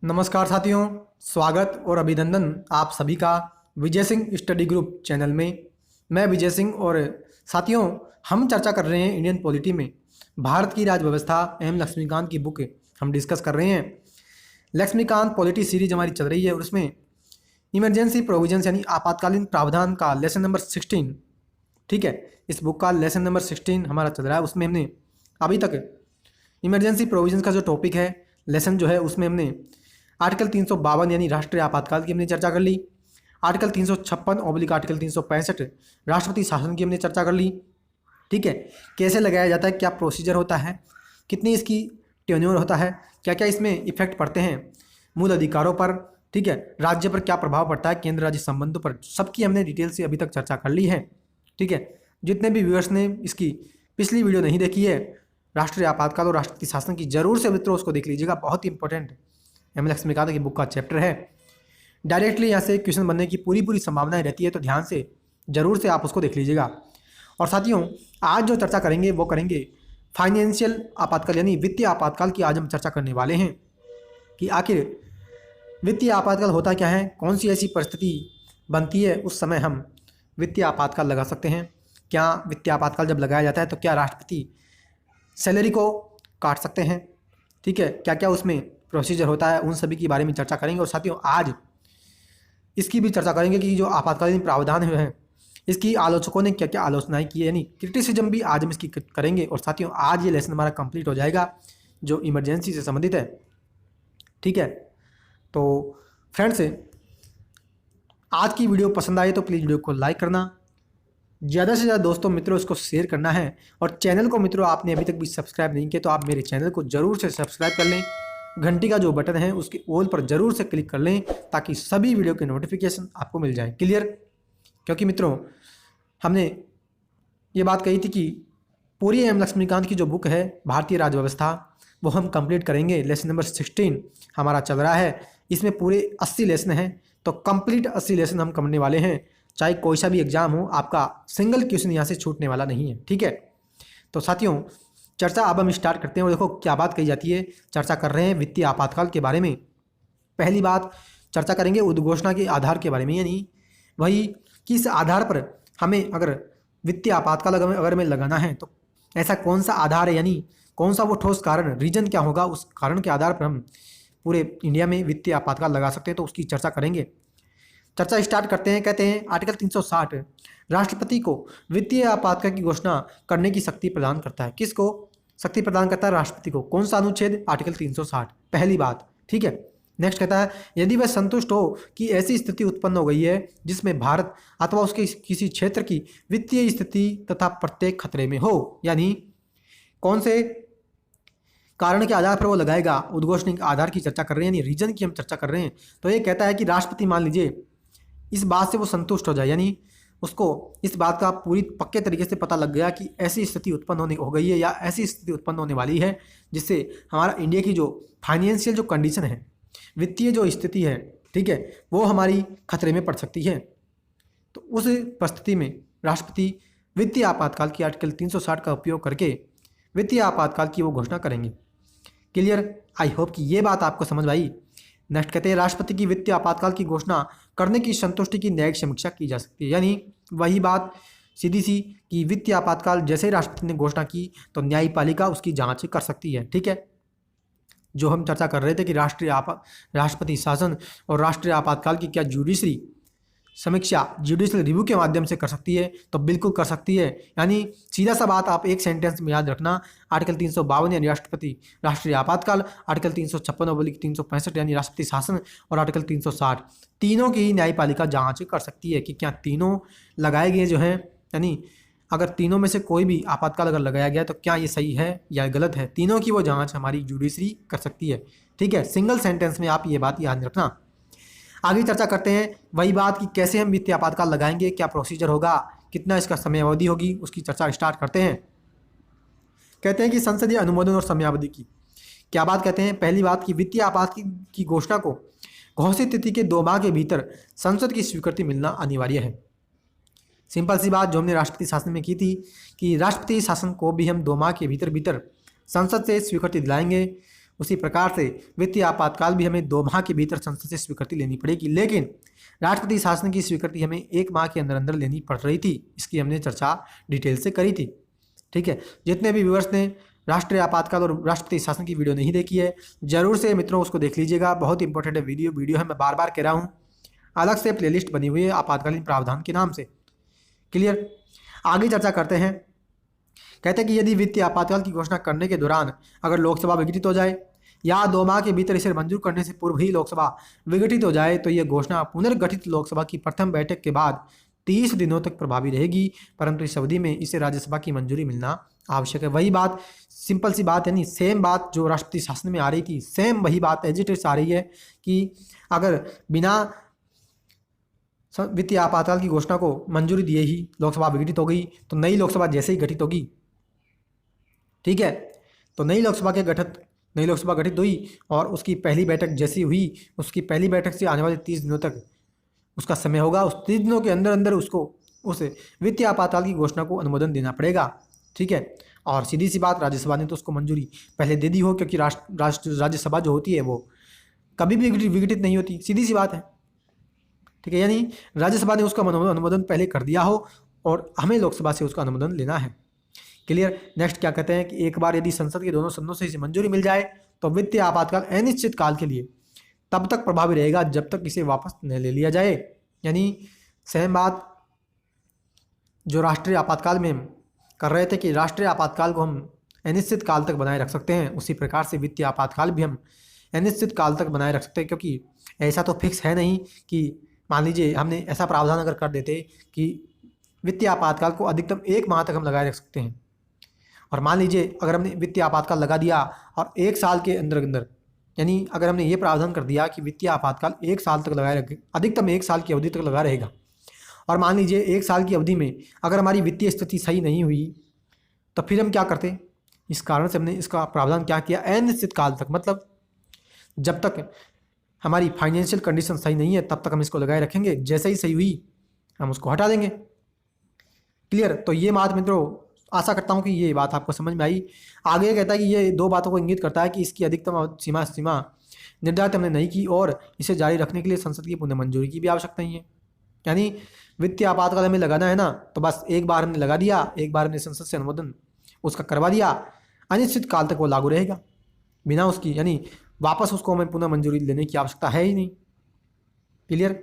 नमस्कार साथियों, स्वागत और अभिनंदन आप सभी का Vijay Singh study group channel में। मैं विजय सिंह और साथियों हम चर्चा कर रहे हैं इंडियन पॉलिटी में भारत की राज व्यवस्था एम लक्ष्मीकांत की बुक हम डिस्कस कर रहे हैं। लक्ष्मीकांत पॉलिटी सीरीज हमारी चल रही है और उसमें इमरजेंसी प्रोविजंस यानी आपातकालीन प्रावधान का लेसन नंबर 16, ठीक है, इस बुक का लेसन नंबर 16 हमारा चल रहा है। उसमें हमने अभी तक इमरजेंसी प्रोविजंस का जो टॉपिक है, लेसन जो है, उसमें हमने आर्टिकल 352 यानी राष्ट्रीय आपातकाल की हमने चर्चा कर ली। आर्टिकल 356 आर्टिकल 365 राष्ट्रपति शासन की हमने चर्चा कर ली। ठीक है, कैसे लगाया जाता है, क्या प्रोसीजर होता है, कितनी इसकी टेन्योर होता है, क्या क्या इसमें इफेक्ट पड़ते हैं मूल अधिकारों पर, ठीक है, राज्य पर क्या प्रभाव पड़ता है, केंद्र राज्य संबंधों पर, सबकी हमने डिटेल से अभी तक चर्चा कर ली है। ठीक है, जितने भी व्यूअर्स ने इसकी पिछली वीडियो नहीं देखी है राष्ट्रीय आपातकाल और राष्ट्रपति शासन की, जरूर से मित्रों उसको देख लीजिएगा। बहुत ही इंपॉर्टेंट एम लक्ष्मीकांत की बुक का चैप्टर है। डायरेक्टली यहाँ से क्वेश्चन बनने की पूरी संभावनाएं रहती है, तो ध्यान से जरूर से आप उसको देख लीजिएगा। और साथियों, आज जो चर्चा करेंगे वो करेंगे फाइनेंशियल आपातकाल यानी वित्तीय आपातकाल की। आज हम चर्चा करने वाले हैं कि आखिर वित्तीय आपातकाल होता क्या है, कौन सी ऐसी परिस्थिति बनती है उस समय हम वित्तीय आपातकाल लगा सकते हैं। क्या वित्तीय आपातकाल जब लगाया जाता है तो क्या राष्ट्रपति सैलरी को काट सकते हैं, ठीक है, क्या क्या उसमें प्रोसीजर होता है, उन सभी के बारे में चर्चा करेंगे। और साथियों, आज इसकी भी चर्चा करेंगे कि जो आपातकालीन प्रावधान हुए हैं इसकी आलोचकों ने क्या क्या आलोचनाएं की है, यानी क्रिटिसिज्म भी आज हम इसकी करेंगे। और साथियों, आज ये लेसन हमारा कंप्लीट हो जाएगा जो इमरजेंसी से संबंधित है। ठीक है, तो फ्रेंड्स, आज की वीडियो पसंद आए तो प्लीज़ वीडियो को लाइक करना, ज़्यादा से ज़्यादा दोस्तों मित्रों इसको शेयर करना है। और चैनल को मित्रों आपने अभी तक भी सब्सक्राइब नहीं किया तो आप मेरे चैनल को ज़रूर से सब्सक्राइब कर लें। घंटी का जो बटन है उसके ऑल पर ज़रूर से क्लिक कर लें ताकि सभी वीडियो के नोटिफिकेशन आपको मिल जाए। क्लियर? क्योंकि मित्रों हमने ये बात कही थी कि पूरी एम लक्ष्मीकांत की जो बुक है भारतीय राज्य व्यवस्था वो हम कंप्लीट करेंगे। लेसन नंबर 16 हमारा चल रहा है। इसमें पूरे 80 लेसन हैं, तो कंप्लीट 80 लेसन हम करने वाले हैं। चाहे कोई सा भी एग्जाम हो, आपका सिंगल क्वेश्चन यहाँ से छूटने वाला नहीं है। ठीक है, तो साथियों चर्चा अब हम स्टार्ट करते हैं। और देखो क्या बात कही जाती है, चर्चा कर रहे हैं वित्तीय आपातकाल के बारे में। पहली बात चर्चा करेंगे उद्घोषणा के आधार के बारे में, यानी वही किस आधार पर हमें अगर वित्तीय आपातकाल अगर हमें लगाना है तो ऐसा कौन सा आधार है, यानी कौन सा वो ठोस कारण, रीजन क्या होगा, उस कारण के आधार पर हम पूरे इंडिया में वित्तीय आपातकाल लगा सकते हैं। तो उसकी चर्चा करेंगे। चर्चा स्टार्ट करते हैं। कहते हैं आर्टिकल 360 राष्ट्रपति को वित्तीय आपातकाल की घोषणा करने की शक्ति प्रदान करता है। किसको शक्ति प्रदान करता है? राष्ट्रपति को। कौन सा अनुच्छेद? आर्टिकल 360, पहली बात। ठीक है, नेक्स्ट कहता है यदि वह संतुष्ट हो कि ऐसी स्थिति उत्पन्न हो गई है जिसमें भारत अथवा उसके किसी क्षेत्र की वित्तीय स्थिति तथा प्रत्येक खतरे में हो, यानी कौन से कारण के आधार पर वो लगाएगा, उद्घोषणा के आधार की चर्चा कर रहे हैं, यानी रीजन की हम चर्चा कर रहे हैं। तो ये कहता है कि राष्ट्रपति मान लीजिए इस बात से वो संतुष्ट हो जाए, यानी उसको इस बात का पूरी पक्के तरीके से पता लग गया कि ऐसी स्थिति उत्पन्न हो गई है या ऐसी स्थिति उत्पन्न होने वाली है जिससे हमारा इंडिया की जो फाइनेंशियल जो कंडीशन है, वित्तीय जो स्थिति है, ठीक है, वो हमारी खतरे में पड़ सकती है। तो उस परिस्थिति में राष्ट्रपति वित्तीय आपातकाल की आर्टिकल 360 का उपयोग करके वित्तीय आपातकाल की वो घोषणा करेंगे। क्लियर? आई होप कि ये बात आपको समझ आई। नेक्स्ट कहते हैं राष्ट्रपति की वित्तीय आपातकाल की घोषणा करने की संतुष्टि की न्यायिक समीक्षा की जा सकती है, यानी वही बात सीधी सी कि वित्तीय आपातकाल जैसे ही राष्ट्रपति ने घोषणा की तो न्यायपालिका उसकी जांच कर सकती है। ठीक है, जो हम चर्चा कर रहे थे कि राष्ट्रपति शासन और राष्ट्रीय आपातकाल की क्या जुडिशरी समीक्षा जुडिशियल रिव्यू के माध्यम से कर सकती है, तो बिल्कुल कर सकती है। यानी सीधा सा बात आप एक सेंटेंस में याद रखना, आर्टिकल 352 यानी राष्ट्रपति राष्ट्रीय आपातकाल, आर्टिकल 356/365 यानी राष्ट्रपति शासन और आर्टिकल 360 तीनों की न्यायपालिका जांच कर सकती है कि क्या तीनों लगाए गए जो हैं, यानी अगर तीनों में से कोई भी आपातकाल अगर लगाया गया तो क्या ये सही है या गलत है, तीनों की वो जाँच हमारी जुडिशरी कर सकती है। ठीक है, सिंगल सेंटेंस में आप ये बात याद रखना। आगे चर्चा करते हैं वही बात कि कैसे हम वित्तीय आपातकाल लगाएंगे, क्या प्रोसीजर होगा, कितना इसका समयावधि होगी, उसकी चर्चा स्टार्ट करते हैं। कहते हैं कि संसदीय अनुमोदन और समयावधि की क्या बात कहते हैं। पहली बात कि वित्तीय आपात की घोषणा को घोषित तिथि के 2 माह के भीतर संसद की स्वीकृति मिलना अनिवार्य है। सिंपल सी बात जो हमने राष्ट्रपति शासन में की थी कि राष्ट्रपति शासन को भी हम 2 माह के भीतर संसद से स्वीकृति दिलाएंगे। उसी प्रकार से वित्तीय आपातकाल भी हमें 2 माह के भीतर संसद से स्वीकृति लेनी पड़ेगी, लेकिन राष्ट्रपति शासन की स्वीकृति हमें 1 माह के अंदर अंदर लेनी पड़ रही थी। इसकी हमने चर्चा डिटेल से करी थी। ठीक है, जितने भी व्यूअर्स ने राष्ट्रीय आपातकाल और राष्ट्रपति शासन की वीडियो नहीं देखी है, जरूर से मित्रों उसको देख लीजिएगा। बहुत इंपॉर्टेंट है वीडियो है, मैं बार बार कह रहा हूँ। अलग से प्लेलिस्ट बनी हुई है आपातकालीन प्रावधान के नाम से। क्लियर, आगे चर्चा करते हैं। कहते हैं कि यदि वित्तीय आपातकाल की घोषणा करने के दौरान अगर लोकसभा विघटित हो जाए या 2 माह के भीतर इसे मंजूर करने से पूर्व ही लोकसभा विघटित हो जाए तो यह घोषणा पुनर्गठित लोकसभा की प्रथम बैठक के बाद 30 दिनों तक प्रभावी रहेगी, परंतु इस अवधि में इसे राज्यसभा की मंजूरी मिलना आवश्यक है। वही बात, सिंपल सी बात, यानी सेम बात जो राष्ट्रपति शासन में आ रही थी, सेम वही बात एज इट इज आ रही है कि अगर बिना वित्तीय आपातकाल की घोषणा को मंजूरी दिए ही लोकसभा विघटित हो गई तो नई लोकसभा जैसे ही गठित होगी, ठीक है, तो नई लोकसभा गठित हुई और उसकी पहली बैठक जैसी हुई, उसकी पहली बैठक से आने वाले 30 दिनों तक उसका समय होगा। उस 30 दिनों के अंदर अंदर उसको उस वित्तीय आपातकाल की घोषणा को अनुमोदन देना पड़ेगा। ठीक है, और सीधी सी बात, राज्यसभा ने तो उसको मंजूरी पहले दे दी हो, क्योंकि राज्यसभा जो होती है वो कभी भी विघटित नहीं होती, सीधी सी बात है। ठीक है, यानी राज्यसभा ने उसका अनुमोदन पहले कर दिया हो और हमें लोकसभा से उसका अनुमोदन लेना है। क्लियर। नेक्स्ट क्या कहते हैं कि एक बार यदि संसद के दोनों सदनों से इसे मंजूरी मिल जाए तो वित्तीय आपातकाल अनिश्चित काल के लिए तब तक प्रभावी रहेगा जब तक इसे वापस न ले लिया जाए। यानी सेम बात जो राष्ट्रीय आपातकाल में हम कर रहे थे कि राष्ट्रीय आपातकाल को हम अनिश्चित काल तक बनाए रख सकते हैं, उसी प्रकार से वित्तीय आपातकाल भी हम अनिश्चित काल तक बनाए रख सकते हैं, क्योंकि ऐसा तो फिक्स है नहीं कि मान लीजिए हमने ऐसा प्रावधान अगर कर देते कि वित्तीय आपातकाल को अधिकतम 1 माह तक हम लगाए रख सकते हैं, और मान लीजिए अगर हमने वित्तीय आपातकाल लगा दिया और 1 साल के अंदर अंदर, यानी अगर हमने ये प्रावधान कर दिया कि वित्तीय आपातकाल 1 साल तक लगाए रखे, अधिकतम 1 साल की अवधि तक लगा रहेगा, और मान लीजिए 1 साल की अवधि में अगर हमारी वित्तीय स्थिति सही नहीं हुई तो फिर हम क्या करते। इस कारण से हमने इसका प्रावधान क्या किया, अनिश्चित काल तक, मतलब जब तक हमारी फाइनेंशियल कंडीशन सही नहीं है तब तक हम इसको लगाए रखेंगे, जैसे ही सही हुई हम उसको हटा देंगे। क्लियर। तो ये बात मित्रों, आशा करता हूँ कि ये बात आपको समझ में आई। आगे कहता है कि ये 2 बातों को इंगित करता है कि इसकी अधिकतम सीमा निर्धारित हमने नहीं की और इसे जारी रखने के लिए संसद की पुनः मंजूरी की भी आवश्यकता नहीं है। यानी वित्तीय आपातकाल हमें लगाना है ना, तो बस एक बार हमने लगा दिया, एक बार हमने संसद से अनुमोदन उसका करवा दिया, अनिश्चित काल तक वो लागू रहेगा बिना उसकी, यानी वापस उसको हमें पुनः मंजूरी लेने की आवश्यकता है ही नहीं। क्लियर।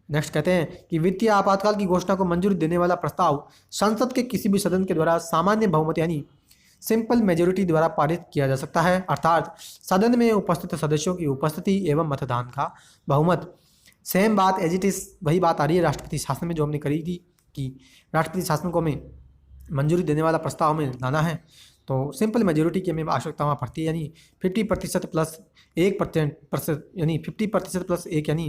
नेक्स्ट कहते हैं कि वित्तीय आपातकाल की घोषणा को मंजूरी देने वाला प्रस्ताव संसद के किसी भी सदन के द्वारा सामान्य बहुमत यानी सिंपल मेजोरिटी द्वारा पारित किया जा सकता है, अर्थात सदन में उपस्थित सदस्यों की उपस्थिति एवं मतदान का बहुमत। सेम बात एज इट इज वही बात आ रही है राष्ट्रपति शासन में जो हमने करी थी कि राष्ट्रपति शासन को हमें मंजूरी देने वाला प्रस्ताव हमें लाना है तो सिंपल मेजोरिटी की हमें आवश्यकता वहाँ पड़ती है, यानी 50% प्लस 1% यानी 50% प्लस 1, यानी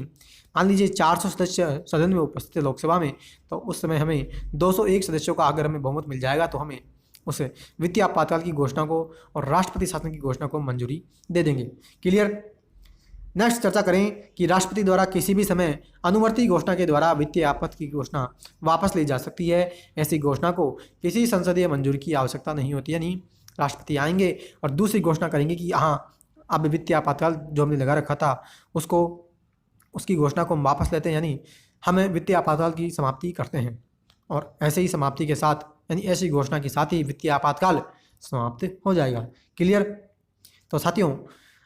मान लीजिए 400 सदस्य सदन में उपस्थित है लोकसभा में, तो उस समय हमें 201 सदस्यों का अगर हमें बहुमत मिल जाएगा तो हमें उस वित्तीय आपातकाल की घोषणा को और राष्ट्रपति शासन की घोषणा को मंजूरी दे देंगे। क्लियर। नेक्स्ट चर्चा करें कि राष्ट्रपति द्वारा किसी भी समय अनुवर्ती घोषणा के द्वारा वित्तीय आपात की घोषणा वापस ली जा सकती है। ऐसी घोषणा को किसी संसदीय मंजूरी की आवश्यकता नहीं होती, यानी राष्ट्रपति आएंगे और दूसरी घोषणा करेंगे कि हाँ अब वित्तीय आपातकाल जो हमने लगा रखा था उसको उसकी घोषणा को हम वापस लेते हैं, यानी हमें वित्तीय आपातकाल की समाप्ति करते हैं, और ऐसे ही समाप्ति के साथ यानी ऐसी घोषणा के साथ ही वित्तीय आपातकाल समाप्त हो जाएगा। क्लियर। तो साथियों,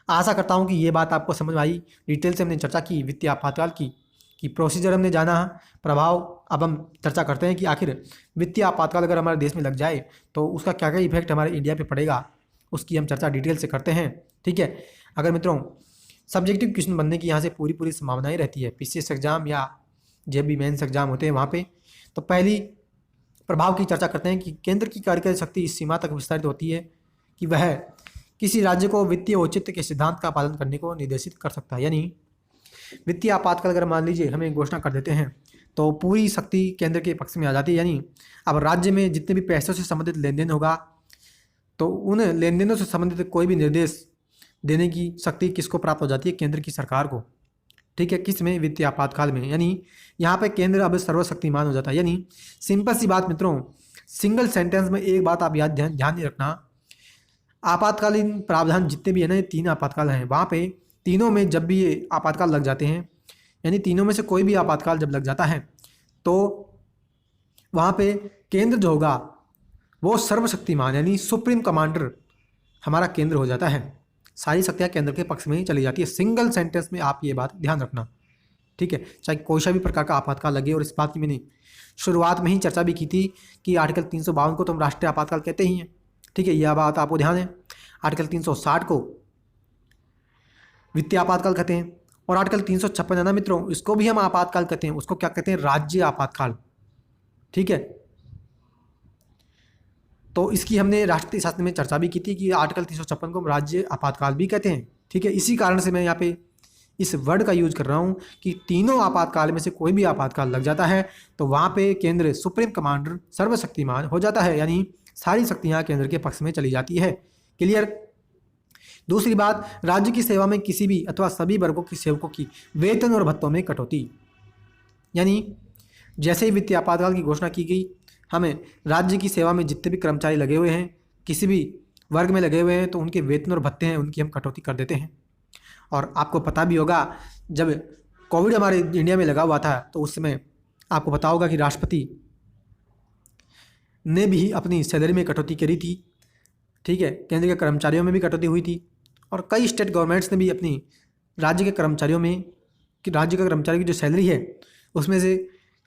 आशा करता हूँ कि ये बात आपको समझ में आई। डिटेल से हमने चर्चा की वित्तीय आपातकाल की प्रोसीजर हमने जाना, प्रभाव। अब हम चर्चा करते हैं कि आखिर वित्तीय आपातकाल अगर हमारे देश में लग जाए तो उसका क्या क्या इफेक्ट हमारे इंडिया पे पड़ेगा, उसकी हम चर्चा डिटेल से करते हैं। ठीक है। अगर मित्रों सब्जेक्टिव क्वेश्चन बनने की यहाँ से पूरी संभावनाएं रहती है, पीसीएस एग्जाम या जेबी मेंस एग्जाम होते हैं वहाँ पे। तो पहली प्रभाव की चर्चा करते हैं कि केंद्र की कार्यकारी शक्ति इस सीमा तक विस्तारित होती है कि वह किसी राज्य को वित्तीय औचित्य के सिद्धांत का पालन करने को निर्देशित कर सकता है। यानी वित्तीय आपातकाल अगर मान लीजिए हमें घोषणा कर देते हैं तो पूरी शक्ति केंद्र के पक्ष में आ जाती है, यानी अब राज्य में जितने भी पैसों से संबंधित लेन देन होगा तो उन लेन देनों से संबंधित कोई भी निर्देश देने की शक्ति किसको प्राप्त हो जाती है, केंद्र की सरकार को। ठीक है। किस में, वित्तीय आपातकाल में, यानी यहाँ पे केंद्र अब सर्वशक्तिमान हो जाता है। यानी सिंपल सी बात मित्रों, सिंगल सेंटेंस में एक बात आप याद ध्यान नहीं रखना, आपातकालीन प्रावधान जितने भी है ना, ये 3 आपातकाल हैं, वहाँ पे तीनों में जब भी ये आपातकाल लग जाते हैं, यानी तीनों में से कोई भी आपातकाल जब लग जाता है, तो वहाँ पे केंद्र जो होगा वो सर्वशक्तिमान यानी सुप्रीम कमांडर हमारा केंद्र हो जाता है। सारी शक्तियाँ केंद्र के पक्ष में ही चली जाती है। सिंगल सेंटेंस में आप ये बात ध्यान रखना, ठीक है। चाहे कोई सा भी प्रकार का आपातकाल लगे, और इस बात की मैंने शुरुआत में ही चर्चा भी की थी कि आर्टिकल 352 को तो हम राष्ट्रीय आपातकाल कहते ही हैं, ठीक है, यह बात आपको ध्यान है। आर्टिकल 360 को वित्तीय आपातकाल कहते हैं, और आर्टिकल 356 है ना मित्रों, इसको भी हम आपातकाल कहते हैं। उसको क्या कहते हैं? राज्य आपातकाल, ठीक है। तो इसकी हमने राष्ट्रीय शासन में चर्चा भी की थी कि आर्टिकल 356 को हम राज्य आपातकाल भी कहते हैं, ठीक है। इसी कारण से मैं यहाँ पे इस वर्ड का यूज कर रहा हूँ कि तीनों आपातकाल में से कोई भी आपातकाल लग जाता है तो वहाँ पे केंद्र सुप्रीम कमांडर सर्वशक्तिमान हो जाता है, यानी सारी शक्तियाँ केंद्र के पक्ष में चली जाती है। क्लियर। दूसरी बात, राज्य की सेवा में किसी भी अथवा सभी वर्गों के सेवकों की वेतन और भत्तों में कटौती, यानी जैसे ही वित्तीय आपातकाल की घोषणा की गई, हमें राज्य की सेवा में जितने भी कर्मचारी लगे हुए हैं, किसी भी वर्ग में लगे हुए हैं, तो उनके वेतन और भत्ते हैं उनकी हम कटौती कर देते हैं। और आपको पता भी होगा, जब कोविड हमारे इंडिया में लगा हुआ था तो उस समय आपको पता होगा कि राष्ट्रपति ने भी अपनी सैलरी में कटौती करी थी, ठीक है। केंद्र के कर्मचारियों में भी कटौती हुई थी, और कई स्टेट गवर्नमेंट्स ने भी अपनी राज्य के कर्मचारियों में कि राज्य के कर्मचारी की जो सैलरी है उसमें से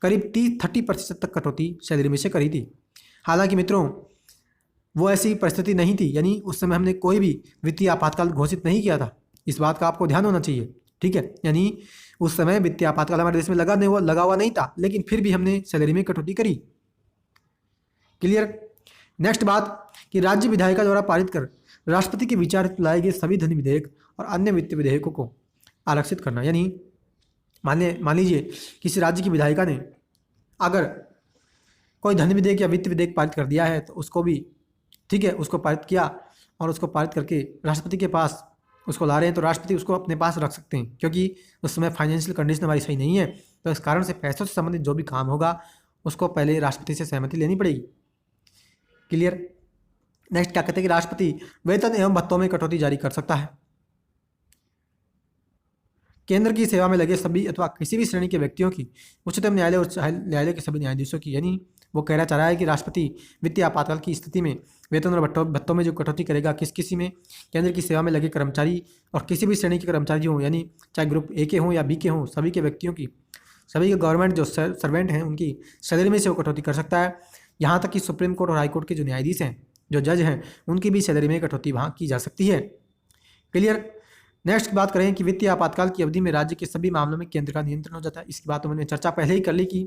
करीब 30% तक कटौती सैलरी में से करी थी। हालांकि मित्रों वो ऐसी परिस्थिति नहीं थी, यानी उस समय हमने कोई भी वित्तीय आपातकाल घोषित नहीं किया था। इस बात का आपको ध्यान होना चाहिए, ठीक है। यानी उस समय वित्तीय आपातकाल हमारे देश में लगा हुआ नहीं था, लेकिन फिर भी हमने सैलरी में कटौती करी। क्लियर। नेक्स्ट बात कि राज्य विधायिका द्वारा पारित कर राष्ट्रपति के विचार लाए गए सभी धन विधेयक और अन्य वित्तीय विधेयकों को आरक्षित करना, यानी मान लीजिए किसी राज्य की विधायिका ने अगर कोई धन विधेयक या वित्त विधेयक पारित कर दिया है तो उसको भी, ठीक है, उसको पारित किया और उसको पारित करके राष्ट्रपति के पास उसको ला रहे हैं, तो राष्ट्रपति उसको अपने पास रख सकते हैं, क्योंकि उस समय फाइनेंशियल कंडीशन हमारी सही नहीं है। तो इस कारण से पैसों से संबंधित जो भी काम होगा उसको पहले राष्ट्रपति से सहमति लेनी पड़ेगी। क्लियर। नेक्स्ट क्या कहते हैं कि राष्ट्रपति वेतन एवं भत्तों में कटौती जारी कर सकता है। केंद्र की सेवा में लगे सभी अथवा किसी भी श्रेणी के व्यक्तियों की उच्चतम न्यायालय और न्यायालय के सभी न्यायाधीशों की, यानी वो कहना चाह रहा है कि राष्ट्रपति वित्तीय आपातकाल की स्थिति में वेतन और भत्तों में जो कटौती करेगा, किसी में केंद्र की सेवा में लगे कर्मचारी और किसी भी श्रेणी के कर्मचारी हों, यानी चाहे ग्रुप ए के हों या बी के हों, सभी के व्यक्तियों की, सभी के गवर्नमेंट जो सर्वेंट हैं उनकी सैलरी में से वो कटौती कर सकता है। यहाँ तक कि सुप्रीम कोर्ट और हाई कोर्ट के जो न्यायाधीश हैं, जो जज हैं, उनकी भी सैलरी में कटौती वहाँ की जा सकती है। क्लियर। नेक्स्ट बात करें कि वित्तीय आपातकाल की अवधि में राज्य के सभी मामलों में केंद्र का नियंत्रण हो जाता है। इसकी बात तो मैंने चर्चा पहले ही कर ली कि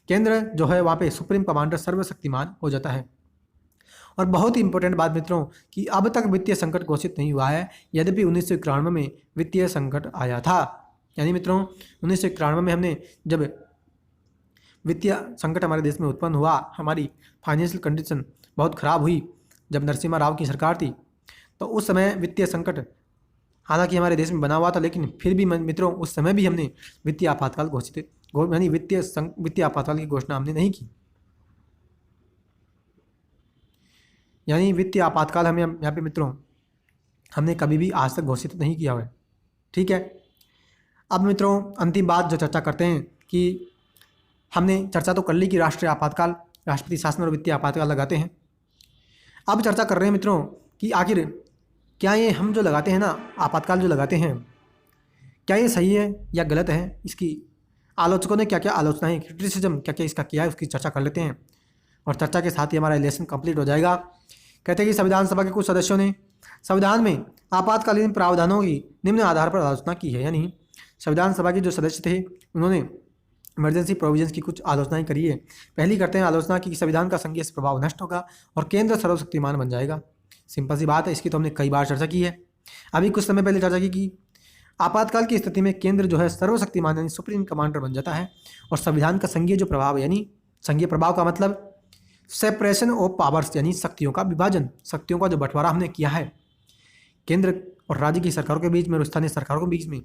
केंद्र जो है वहाँ पे सुप्रीम कमांडर सर्वशक्तिमान हो जाता है। और बहुत ही इंपॉर्टेंट बात मित्रों कि अब तक वित्तीय संकट घोषित नहीं हुआ है, यद्यपि 1991 में वित्तीय संकट आया था। यानी मित्रों 1991 में हमने जब वित्तीय संकट हमारे देश में उत्पन्न हुआ, हमारी फाइनेंशियल कंडीशन बहुत ख़राब हुई, जब नरसिम्हा राव की सरकार थी, तो उस समय वित्तीय संकट हालांकि हमारे देश में बना हुआ था, लेकिन फिर भी मित्रों उस समय भी हमने वित्तीय आपातकाल घोषित यानी वित्तीय आपातकाल की घोषणा हमने नहीं की। यानी वित्तीय आपातकाल हमें यहाँ पे मित्रों हमने कभी भी आज तक घोषित नहीं किया हुआ है, ठीक है। अब मित्रों अंतिम बात जो चर्चा करते हैं कि हमने चर्चा तो कर ली कि राष्ट्रीय आपातकाल, राष्ट्रपति शासन और वित्तीय आपातकाल लगाते हैं। अब चर्चा कर रहे हैं मित्रों कि आखिर क्या ये हम जो लगाते हैं ना आपातकाल जो लगाते हैं, क्या ये सही है या गलत है, इसकी आलोचकों ने क्या क्या आलोचनाएं, क्रिटिसिज्म क्या क्या इसका किया है, उसकी चर्चा कर लेते हैं। और चर्चा के साथ ही हमारा लेसन कंप्लीट हो जाएगा। कहते हैं कि संविधान सभा के कुछ सदस्यों ने संविधान में आपातकालीन प्रावधानों की निम्न आधार पर आलोचना की है। यानी संविधान सभा के जो सदस्य थे उन्होंने इमरजेंसी प्रोविजंस की कुछ आलोचनाएं करी है। पहली करते हैं आलोचना कि संविधान का संघीय प्रभाव नष्ट होगा और केंद्र सर्वशक्तिमान बन जाएगा। सिंपल सी बात है, इसकी तो हमने कई बार चर्चा की है। अभी कुछ समय पहले चर्चा की कि आपातकाल की स्थिति में केंद्र जो है सर्वशक्तिमान यानी सुप्रीम कमांडर बन जाता है, और संविधान का संघीय जो प्रभाव यानी संघीय प्रभाव का मतलब सेपरेशन ऑफ पावर्स यानी शक्तियों का विभाजन, शक्तियों का जो बंटवारा हमने किया है केंद्र और राज्य की सरकारों के बीच में और स्थानीय सरकारों के बीच में,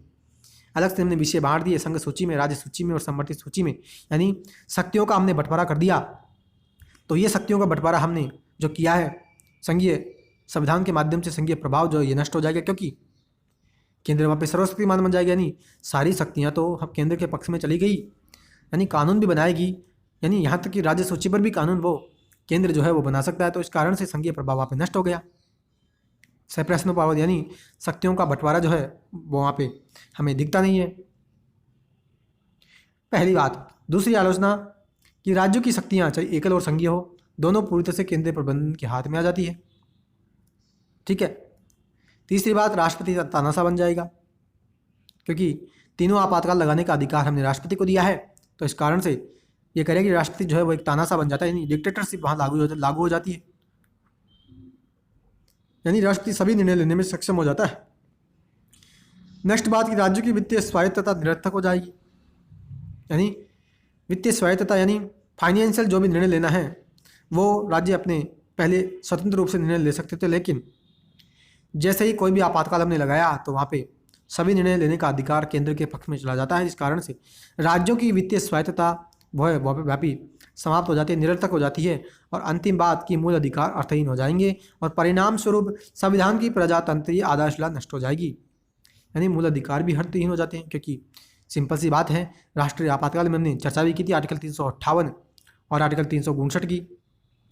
अलग से हमने विषय बांट दिए संघ सूची में, राज्य सूची में और समवर्ती सूची में, यानी शक्तियों का हमने बंटवारा कर दिया। तो ये शक्तियों का बंटवारा हमने जो किया है संघीय संविधान के माध्यम से संघीय प्रभाव जो है ये नष्ट हो जाएगा, क्योंकि केंद्र वहाँ पे सर्वशक्तिमान बन जाएगा, यानी सारी शक्तियाँ तो अब केंद्र के पक्ष में चली गई, यानी कानून भी बनाएगी, यानी यहाँ तक कि राज्य सूची पर भी कानून वो केंद्र जो है वो बना सकता है। तो इस कारण से संघीय प्रभाव वहाँ पे नष्ट हो गया। सेपरेशन ऑफ पावर यानी शक्तियों का बंटवारा जो है वो वहाँ पे हमें दिखता नहीं है, पहली बात। दूसरी आलोचना कि राज्यों की शक्तियाँ चाहे एकल और संघीय हो, दोनों पूरी तरह से केंद्रीय प्रबंधन के हाथ में आ जाती है, ठीक है। तीसरी बात, राष्ट्रपति तानाशाह बन जाएगा, क्योंकि तीनों आपातकाल लगाने का अधिकार हमने राष्ट्रपति को दिया है। तो इस कारण से ये करेगा कि राष्ट्रपति जो है वो एक तानाशाह बन जाता है, यानी डिक्टेटरशिप वहाँ लागू हो जाती है, यानी राष्ट्रपति सभी निर्णय लेने में सक्षम हो जाता है। नेक्स्ट बात कि राज्यों की वित्तीय स्वायत्तता निरर्थक हो जाएगी, यानी वित्तीय स्वायत्तता यानी फाइनेंशियल जो भी निर्णय लेना है वो राज्य अपने पहले स्वतंत्र रूप से निर्णय ले सकते थे, लेकिन जैसे ही कोई भी आपातकाल हमने लगाया तो वहाँ पे सभी निर्णय लेने का अधिकार केंद्र के पक्ष में चला जाता है, जिस कारण से राज्यों की वित्तीय स्वायत्तता व्यापी समाप्त हो जाती है, निरर्थक हो जाती है। और अंतिम बात कि मूल अधिकार अर्थहीन हो जाएंगे और परिणाम स्वरूप संविधान की प्रजातंत्रीय आधारशिला नष्ट हो जाएगी, यानी मूल अधिकार भी अर्थहीन हो जाते हैं। क्योंकि सिंपल सी बात है, राष्ट्रीय आपातकाल में हमने चर्चा भी की थी आर्टिकल 358 और आर्टिकल 359 की।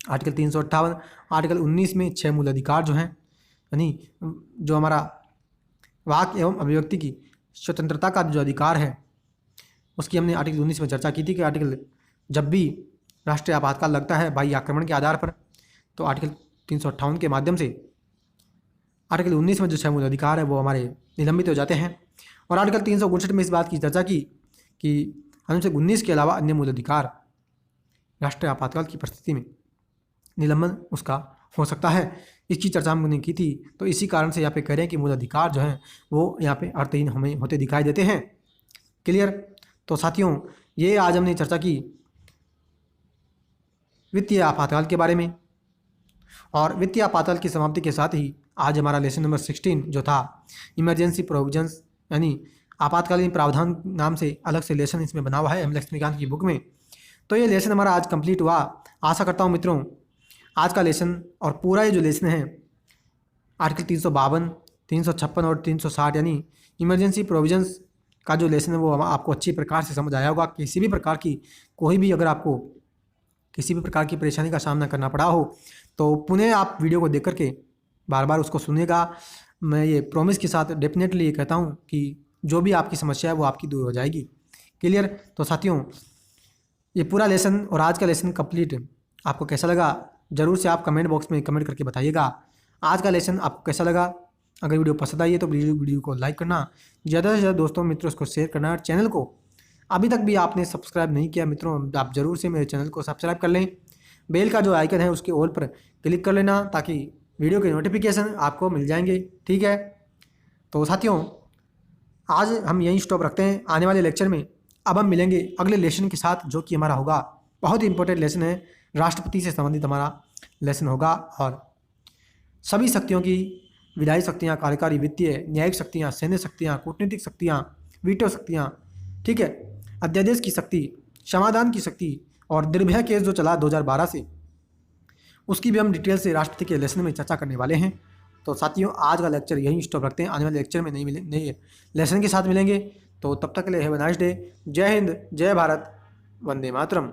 आर्टिकल 358 आर्टिकल 19 में 6 मूल अधिकार जो हैं, यानी जो हमारा वाक एवं अभिव्यक्ति की स्वतंत्रता का जो अधिकार है उसकी हमने आर्टिकल 19 में चर्चा की थी कि आर्टिकल जब भी राष्ट्रीय आपातकाल लगता है बाह्य आक्रमण के आधार पर, तो आर्टिकल 358 के माध्यम से आर्टिकल 19 में जो 6 मूल अधिकार है वो हमारे निलंबित हो जाते हैं। और आर्टिकल 359 में इस बात की चर्चा की कि अनुच्छेद 19 के अलावा अन्य मूल अधिकार राष्ट्रीय आपातकाल की परिस्थिति में निलंबन उसका हो सकता है, इसकी चर्चा हमने की थी। तो इसी कारण से यहाँ पे कह रहे हैं कि मूल अधिकार जो हैं वो यहाँ पे अर्थहीन हमें होते दिखाई देते हैं। क्लियर? तो साथियों, ये आज हमने चर्चा की वित्तीय आपातकाल के बारे में, और वित्तीय आपातकाल की समाप्ति के साथ ही आज हमारा लेसन नंबर 16 जो था इमरजेंसी प्रोविजंस यानी आपातकालीन प्रावधान नाम से अलग से लेसन इसमें बना हुआ है एम लक्ष्मीकांत की बुक में। तो ये लेसन हमारा आज कंप्लीट हुआ। आशा करता हूँ मित्रों आज का लेसन और पूरा ये जो लेसन है आर्टिकल 352, 356 और 360 यानी इमरजेंसी प्रोविजंस का जो लेसन है वो आपको अच्छी प्रकार से समझ आया होगा। किसी भी प्रकार की कोई भी अगर आपको किसी भी प्रकार की परेशानी का सामना करना पड़ा हो तो पुनः आप वीडियो को देख करके बार बार उसको सुनिएगा। मैं ये प्रॉमिस के साथ डेफिनेटली ये कहता हूँ कि जो भी आपकी समस्या है वो आपकी दूर हो जाएगी। क्लियर? तो साथियों, ये पूरा लेसन और आज का लेसन कंप्लीट आपको कैसा लगा ज़रूर से आप कमेंट बॉक्स में कमेंट करके बताइएगा। आज का लेसन आपको कैसा लगा? अगर वीडियो पसंद आई है तो वीडियो को लाइक करना, ज़्यादा से ज़्यादा दोस्तों मित्रों उसको शेयर करना। और चैनल को अभी तक भी आपने सब्सक्राइब नहीं किया मित्रों, आप ज़रूर से मेरे चैनल को सब्सक्राइब कर लें। बेल का जो आइकन है उसके ऑल पर क्लिक कर लेना ताकि वीडियो के नोटिफिकेशन आपको मिल जाएंगे। ठीक है? तो साथियों, आज हम यहीं स्टॉप रखते हैं। आने वाले लेक्चर में अब हम मिलेंगे अगले लेसन के साथ, जो कि हमारा होगा बहुत ही इंपॉर्टेंट लेसन है, राष्ट्रपति से संबंधित हमारा लेसन होगा। और सभी शक्तियों की विधायी शक्तियाँ, कार्यकारी, वित्तीय, न्यायिक शक्तियाँ, सैन्य शक्तियाँ, कूटनीतिक शक्तियाँ, वीटो शक्तियाँ, ठीक है, अध्यादेश की शक्ति, समाधान की शक्ति और निर्भया केस जो चला 2012 से, उसकी भी हम डिटेल से राष्ट्रपति के लेसन में चर्चा करने वाले हैं। तो साथियों, आज का लेक्चर यहीं स्टॉप रखते हैं। आने वाले लेक्चर में नए लेसन के साथ मिलेंगे। तो तब तक के लिए हैव अ नाइस डे। जय हिंद, जय भारत, वंदे मातरम।